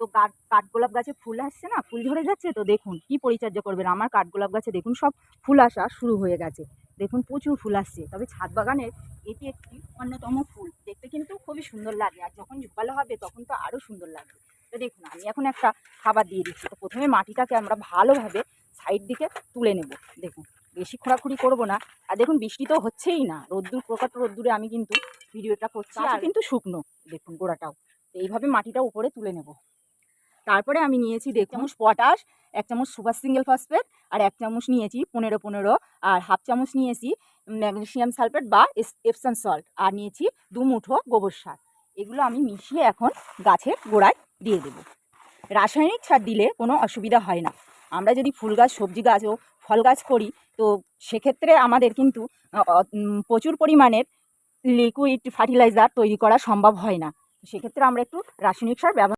তো কাঠগোলাপ গাছে ফুল আসছে না, ফুল ঝরে যাচ্ছে। তো দেখুন কি পরিচর্যা করবেন, আমার কাঠগোলাপ গাছে দেখুন সব ফুল আসা শুরু হয়ে গেছে। দেখুন প্রচুর ফুল আসছে। তবে ছাদ বাগানের এটি একটি অন্যতম ফুল, দেখতে কিন্তু খুবই সুন্দর লাগে, আর যখন ঝোপালো হবে তখন তো আরও সুন্দর লাগবে। তো দেখুন আমি এখন একটা খাবার দিয়ে দিচ্ছি। তো প্রথমে মাটিটাকে আমরা ভালোভাবে সাইড দিকে তুলে নেব। দেখুন বেশি খোঁড়াখুড়ি করবো না। আর দেখুন বৃষ্টি তো হচ্ছেই না, রোদ্দুর প্রকাট রোদ্দুরে আমি কিন্তু ভিডিওটা করছি, আর কিন্তু শুকনো দেখুন গোড়াটাও। তো এইভাবে মাটিটা উপরে তুলে নেব। তারপরে আমি নিয়েছি 1 চামচ পটাশ, 1 চামচ সুপার সিঙ্গেল ফসফেট, আর 1 চামচ নিয়েছি 15-15, আর হাফ চামচ নিয়েছি ম্যাগনেসিয়াম সালফেট বা এপসাম সল্ট, আর নিয়েছি 2 মুঠো গোবর সার। এগুলো আমি মিশিয়ে এখন গাছের গোড়ায় দিয়ে দেব। রাসায়নিক সার দিলে কোনো অসুবিধা হয় না। আমরা যদি ফুল গাছ, সবজি গাছ ও ফল গাছ করি, তো সেক্ষেত্রে আমাদের কিন্তু প্রচুর পরিমাণের লিকুইড ফার্টিলাইজার তৈরি করা সম্ভব হয় না। সেক্ষেত্রে আমরা একটু রাসায়নিক সার ব্যবহার